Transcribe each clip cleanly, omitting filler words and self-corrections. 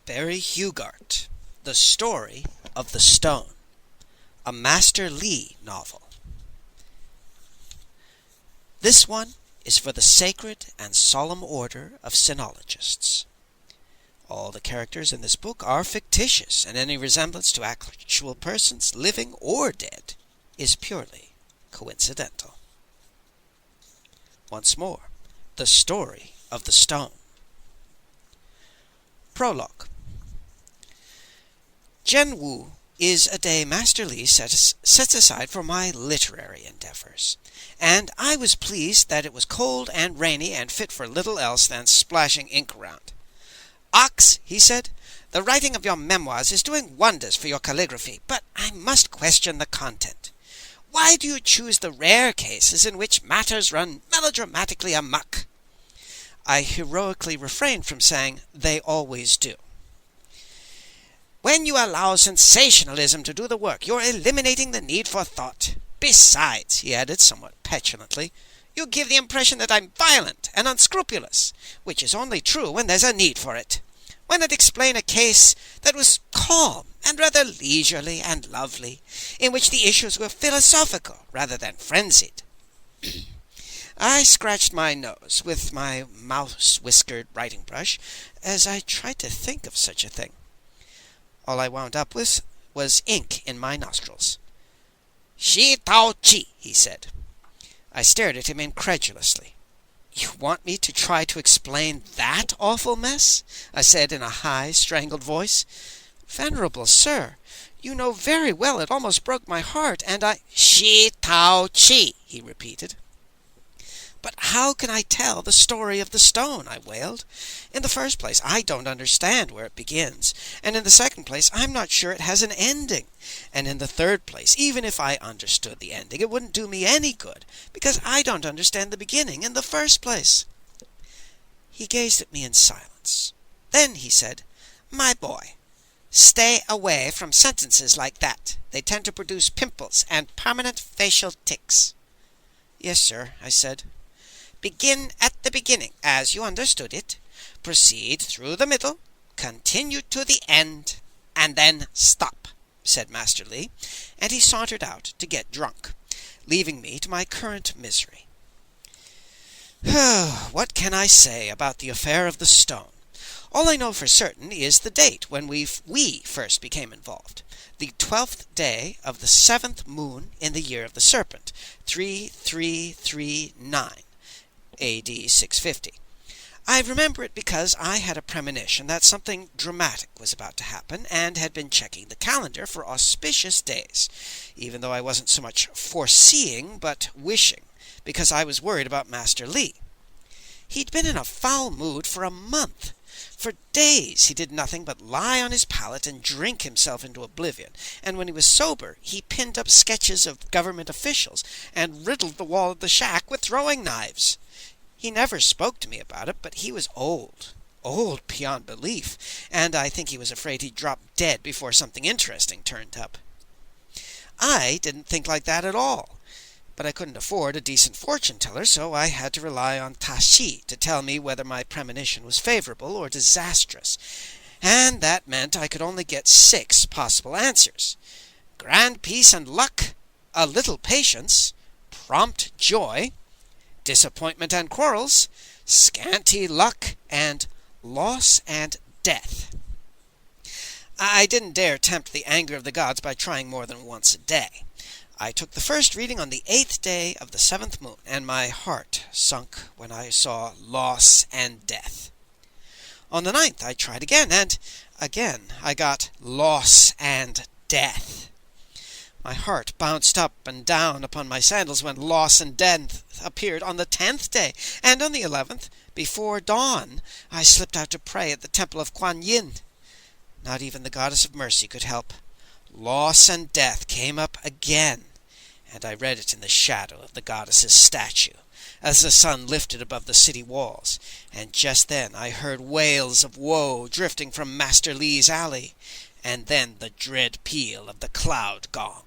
Barry Hughart, The Story of the Stone, a Master Lee novel. This one is for the Sacred and Solemn Order of Sinologists. All the characters in this book are fictitious, and any resemblance to actual persons, living or dead, is purely coincidental. Once more, The Story of the Stone. Prologue. Zhenwu is a day Master Li sets aside for my literary endeavors, and I was pleased that it was cold and rainy and fit for little else than splashing ink around. "Ox," he said, "the writing of your memoirs is doing wonders for your calligraphy, but I must question the content. Why do you choose the rare cases in which matters run melodramatically amok?" I heroically refrained from saying, "They always do." "When you allow sensationalism to do the work, you're eliminating the need for thought. Besides," he added somewhat petulantly, "you give the impression that I'm violent and unscrupulous, which is only true when there's a need for it. Why not explain a case that was calm and rather leisurely and lovely, in which the issues were philosophical rather than frenzied?" I scratched my nose with my mouse-whiskered writing-brush as I tried to think of such a thing. All I wound up with was ink in my nostrils. "Shi Tao Chi," he said. I stared at him incredulously. "You want me to try to explain that awful mess?" I said in a high, strangled voice. "Venerable sir, you know very well it almost broke my heart, and I—" "Shi Tao Chi," he repeated. "But how can I tell the story of the stone?" I wailed. "In the first place, I don't understand where it begins, and in the second place, I'm not sure it has an ending, and in the third place, even if I understood the ending, it wouldn't do me any good, because I don't understand the beginning in the first place." He gazed at me in silence. Then he said, "My boy, stay away from sentences like that. They tend to produce pimples and permanent facial tics." "Yes, sir," I said. "Begin at the beginning, as you understood it. Proceed through the middle, continue to the end, and then stop," said Master Li, and he sauntered out to get drunk, leaving me to my current misery. What can I say about the affair of the stone? All I know for certain is the date when we first became involved. The 12th day of the 7th moon in the year of the serpent, 3339. A.D. 650. I remember it because I had a premonition that something dramatic was about to happen, and had been checking the calendar for auspicious days, even though I wasn't so much foreseeing but wishing, because I was worried about Master Li. He'd been in a foul mood for a month. For days he did nothing but lie on his pallet and drink himself into oblivion, and when he was sober he pinned up sketches of government officials and riddled the wall of the shack with throwing knives. He never spoke to me about it, but he was old beyond belief, and I think he was afraid he'd drop dead before something interesting turned up. I didn't think like that at all, but I couldn't afford a decent fortune-teller, so I had to rely on Tashi to tell me whether my premonition was favorable or disastrous, and that meant I could only get 6 possible answers: grand peace and luck, a little patience, prompt joy, disappointment and quarrels, scanty luck, and loss and death. I didn't dare tempt the anger of the gods by trying more than once a day. I took the first reading on the 8th day of the 7th moon, and my heart sunk when I saw loss and death. On the 9th I tried again, and again I got loss and death. My heart bounced up and down upon my sandals when loss and death appeared on the 10th day, and on the 11th, before dawn, I slipped out to pray at the temple of Kuan Yin. Not even the goddess of mercy could help. Loss and death came up again, and I read it in the shadow of the goddess's statue, as the sun lifted above the city walls, and just then I heard wails of woe drifting from Master Li's alley, and then the dread peal of the cloud gong.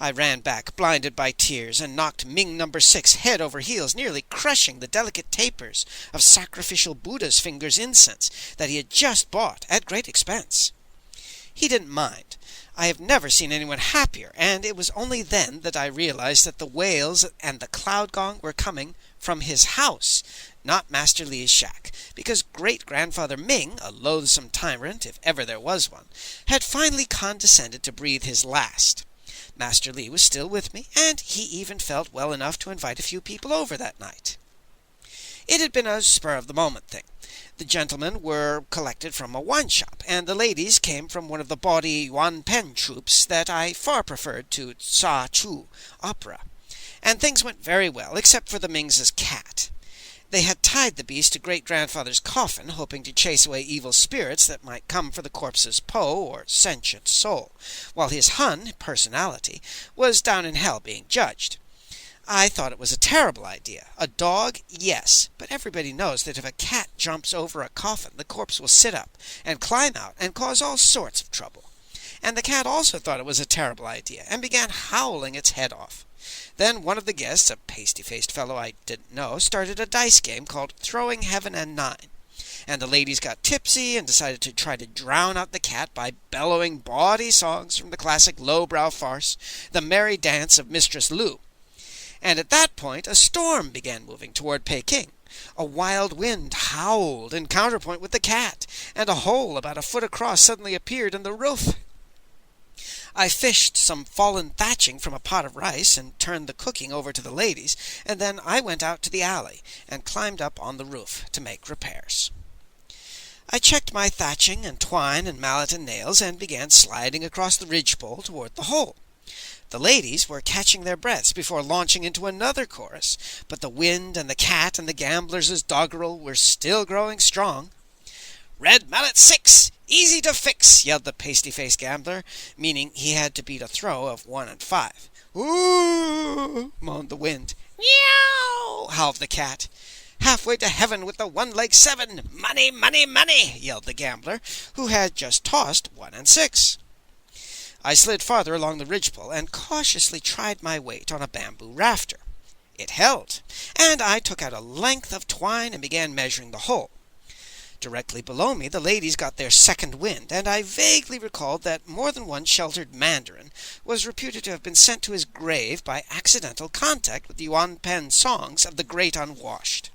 I ran back, blinded by tears, and knocked Ming number 6 head over heels, nearly crushing the delicate tapers of sacrificial Buddha's fingers incense that he had just bought at great expense. He didn't mind. I have never seen anyone happier, and it was only then that I realized that the wails and the cloud gong were coming from his house, not Master Li's shack, because great-grandfather Ming, a loathsome tyrant, if ever there was one, had finally condescended to breathe his last. Master Li was still with me, and he even felt well enough to invite a few people over that night. It had been a spur-of-the-moment thing. The gentlemen were collected from a wine shop, and the ladies came from one of the bawdy Yuan Pen troupes that I far preferred to Tsa Chu opera. And things went very well, except for the Ming's cat. They had tied the beast to great-grandfather's coffin, hoping to chase away evil spirits that might come for the corpse's po, or sentient soul, while his Hun, personality, was down in hell being judged. I thought it was a terrible idea. A dog, yes, but everybody knows that if a cat jumps over a coffin, the corpse will sit up and climb out and cause all sorts of trouble. And the cat also thought it was a terrible idea, and began howling its head off. Then one of the guests, a pasty-faced fellow I didn't know, started a dice game called Throwing Heaven and Nine, and the ladies got tipsy and decided to try to drown out the cat by bellowing bawdy songs from the classic lowbrow farce, The Merry Dance of Mistress Lu. And at that point a storm began moving toward Peking. A wild wind howled in counterpoint with the cat, and a hole about a foot across suddenly appeared in the roof. I fished some fallen thatching from a pot of rice and turned the cooking over to the ladies, and then I went out to the alley and climbed up on the roof to make repairs. I checked my thatching and twine and mallet and nails and began sliding across the ridgepole toward the hole. The ladies were catching their breaths before launching into another chorus, but the wind and the cat and the gamblers' doggerel were still growing strong. "Red mallet 6! Easy to fix!" yelled the pasty-faced gambler, meaning he had to beat a throw of 1 and 5. "Ooh!" moaned the wind. "Meow!" howled the cat. "Halfway to heaven with the 1-leg 7! Money, money, money!" yelled the gambler, who had just tossed 1 and 6. I slid farther along the ridgepole and cautiously tried my weight on a bamboo rafter. It held, and I took out a length of twine and began measuring the hole. Directly below me the ladies got their second wind, and I vaguely recalled that more than one sheltered mandarin was reputed to have been sent to his grave by accidental contact with the Yuan Pen songs of the great unwashed.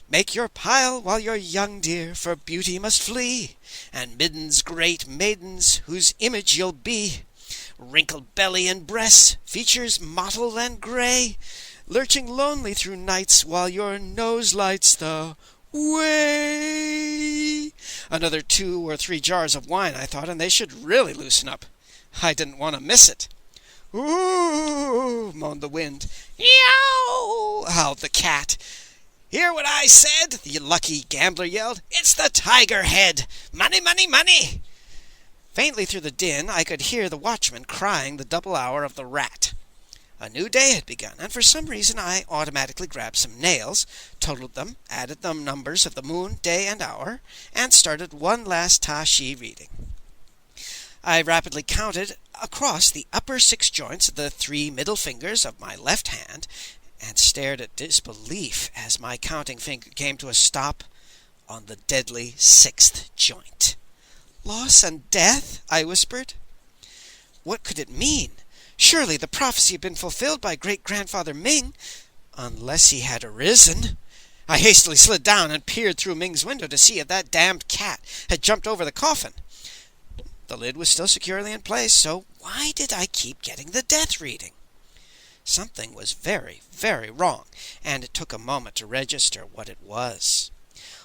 "Make your pile while you're young, dear, for beauty must flee, and middens great maidens whose image you'll be. Wrinkled belly and breasts, features mottled and grey, lurching lonely through nights while your nose lights the way." Another 2 or 3 jars of wine, I thought, and they should really loosen up. I didn't want to miss it. "Ooh!" moaned the wind. "Yow!" howled the cat. "Hear what I said?" the lucky gambler yelled. "It's the tiger head! Money, money, money!" Faintly through the din I could hear the watchman crying the double hour of the rat. A new day had begun, and for some reason I automatically grabbed some nails, totaled them, added the numbers of the moon, day, and hour, and started one last Ta-Shi reading. I rapidly counted across the upper 6 joints of the 3 middle fingers of my left hand, and stared at disbelief as my counting finger came to a stop on the deadly 6th joint. "Loss and death?" I whispered. What could it mean? Surely the prophecy had been fulfilled by great-grandfather Ming, unless he had arisen. I hastily slid down and peered through Ming's window to see if that damned cat had jumped over the coffin. The lid was still securely in place, so why did I keep getting the death reading? Something was very, very wrong, and it took a moment to register what it was.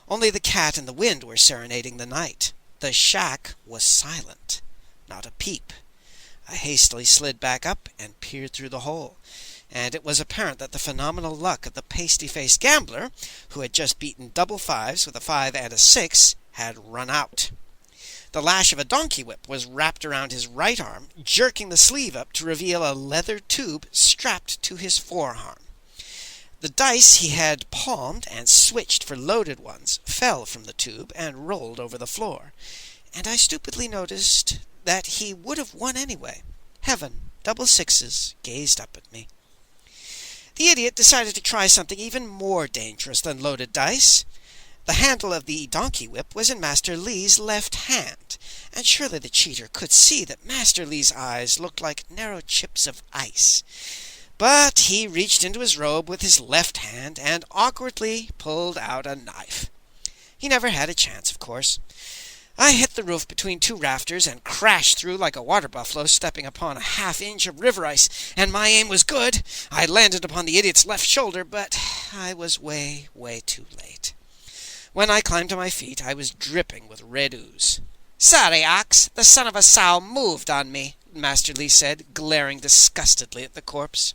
Only the cat and the wind were serenading the night. The shack was silent. Not a peep. I hastily slid back up and peered through the hole, and it was apparent that the phenomenal luck of the pasty-faced gambler, who had just beaten double 5s with a 5 and a 6, had run out. The lash of a donkey whip was wrapped around his right arm, jerking the sleeve up to reveal a leather tube strapped to his forearm. The dice he had palmed and switched for loaded ones fell from the tube and rolled over the floor, and I stupidly noticed that he would have won anyway. Heaven double sixes gazed up at me. The idiot decided to try something even more dangerous than loaded dice. The handle of the donkey whip was in Master Lee's left hand, and surely the cheater could see that Master Lee's eyes looked like narrow chips of ice. But he reached into his robe with his left hand and awkwardly pulled out a knife. He never had a chance, of course. I hit the roof between two rafters and crashed through like a water buffalo stepping upon a half-inch of river ice, and my aim was good. I landed upon the idiot's left shoulder, but I was way too late. When I climbed to my feet, I was dripping with red ooze. "Sorry, Ox, the son of a sow moved on me," Master Lee said, glaring disgustedly at the corpse.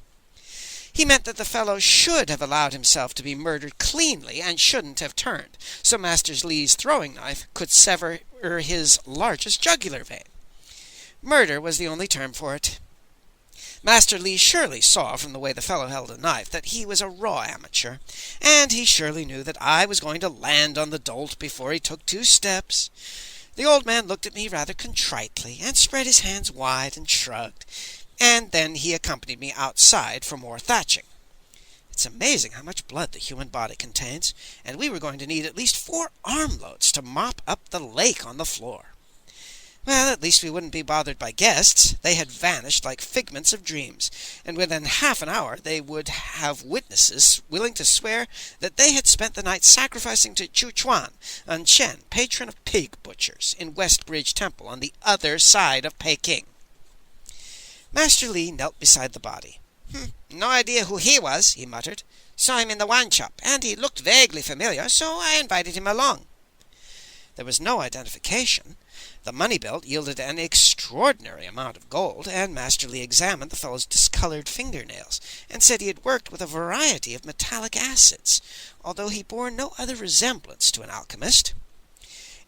He meant that the fellow should have allowed himself to be murdered cleanly and shouldn't have turned, so Master Lee's throwing knife could sever his largest jugular vein. Murder was the only term for it. Master Lee surely saw from the way the fellow held a knife that he was a raw amateur, and he surely knew that I was going to land on the dolt before he took 2 steps. The old man looked at me rather contritely and spread his hands wide and shrugged, and then he accompanied me outside for more thatching. It's amazing how much blood the human body contains, and we were going to need at least 4 armloads to mop up the lake on the floor. Well, at least we wouldn't be bothered by guests. They had vanished like figments of dreams, and within half an hour they would have witnesses willing to swear that they had spent the night sacrificing to Chu Chuan, An Chen, patron of pig butchers, in Westbridge Temple on the other side of Peking. Master Lee knelt beside the body. "No idea who he was," he muttered. "Saw him in the wine shop, and he looked vaguely familiar, so I invited him along." There was no identification. The money belt yielded an extraordinary amount of gold, and Master Lee examined the fellow's discolored fingernails, and said he had worked with a variety of metallic acids, although he bore no other resemblance to an alchemist.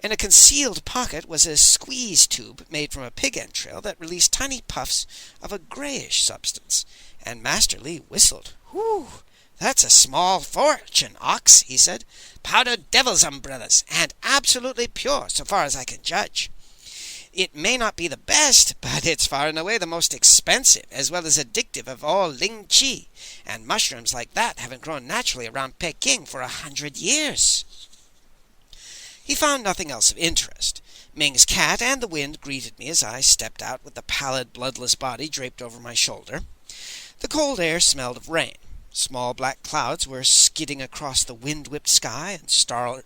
In a concealed pocket was a squeeze tube made from a pig entrail that released tiny puffs of a greyish substance, and Master Lee whistled. "Whew! That's a small fortune, Ox," he said. "Powdered devil's umbrellas, and absolutely pure, so far as I can judge. It may not be the best, but it's far and away the most expensive, as well as addictive of all ling chi, and mushrooms like that haven't grown naturally around Peking for 100 years. He found nothing else of interest. Ming's cat and the wind greeted me as I stepped out with the pallid, bloodless body draped over my shoulder. The cold air smelled of rain. Small black clouds were skidding across the wind-whipped sky, and stars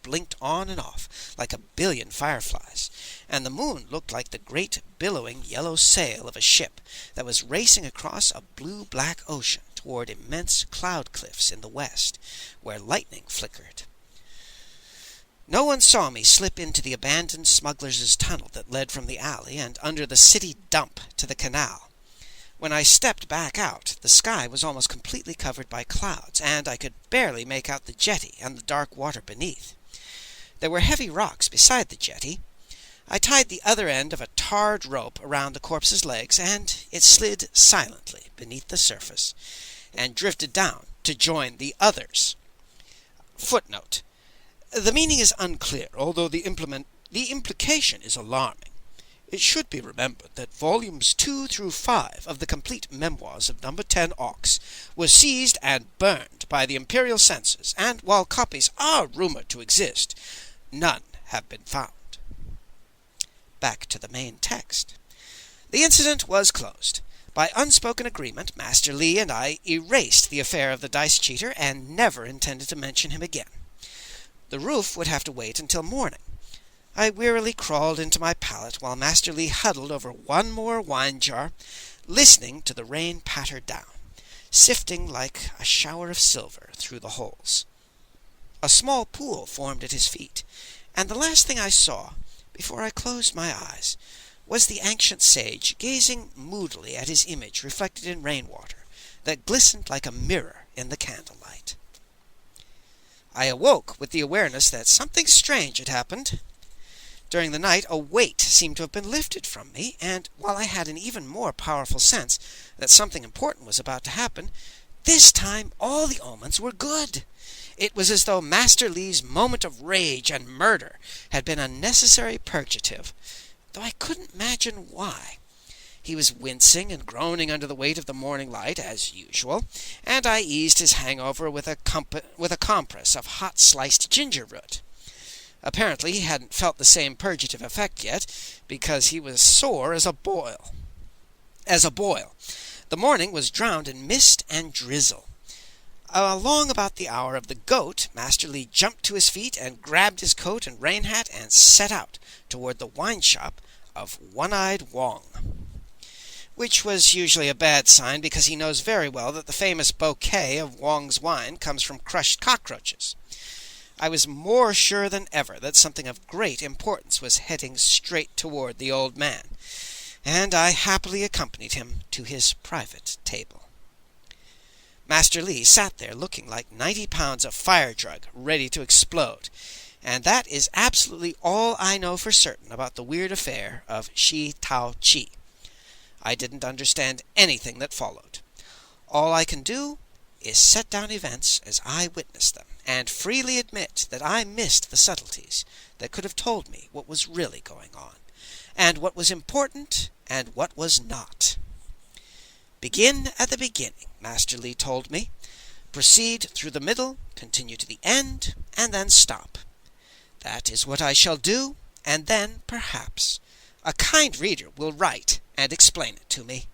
blinked on and off like a billion fireflies, and the moon looked like the great billowing yellow sail of a ship that was racing across a blue-black ocean toward immense cloud cliffs in the west, where lightning flickered. No one saw me slip into the abandoned smugglers' tunnel that led from the alley and under the city dump to the canal. When I stepped back out, the sky was almost completely covered by clouds, and I could barely make out the jetty and the dark water beneath. There were heavy rocks beside the jetty. I tied the other end of a tarred rope around the corpse's legs, and it slid silently beneath the surface, and drifted down to join the others. Footnote. The meaning is unclear, although the implication is alarming. It should be remembered that volumes 2 through 5 of the complete memoirs of Number 10 Ox were seized and burned by the imperial censors, and while copies are rumored to exist, none have been found. Back to the main text. The incident was closed. By unspoken agreement, Master Lee and I erased the affair of the dice cheater and never intended to mention him again. The roof would have to wait until morning. I wearily crawled into my pallet while Master Lee huddled over one more wine jar, listening to the rain patter down, sifting like a shower of silver through the holes. A small pool formed at his feet, and the last thing I saw, before I closed my eyes, was the ancient sage gazing moodily at his image reflected in rainwater that glistened like a mirror in the candlelight. I awoke with the awareness that something strange had happened. During the night, a weight seemed to have been lifted from me, and while I had an even more powerful sense that something important was about to happen, this time all the omens were good. It was as though Master Lee's moment of rage and murder had been a necessary purgative, though I couldn't imagine why. He was wincing and groaning under the weight of the morning light, as usual, and I eased his hangover with a compress of hot sliced ginger root. Apparently he hadn't felt the same purgative effect yet, because he was sore as a boil. The morning was drowned in mist and drizzle. Along about the hour of the goat, Master Li jumped to his feet and grabbed his coat and rain hat and set out toward the wine shop of One-Eyed Wong, which was usually a bad sign because he knows very well that the famous bouquet of Wong's wine comes from crushed cockroaches. I was more sure than ever that something of great importance was heading straight toward the old man, and I happily accompanied him to his private table. Master Li sat there looking like 90 pounds of fire drug ready to explode, and that is absolutely all I know for certain about the weird affair of Shi Tao Chi. I didn't understand anything that followed. All I can do is set down events as I witnessed them, and freely admit that I missed the subtleties that could have told me what was really going on, and what was important and what was not. Begin at the beginning, Master Li told me. Proceed through the middle, continue to the end, and then stop. That is what I shall do, and then, perhaps, a kind reader will write and explain it to me.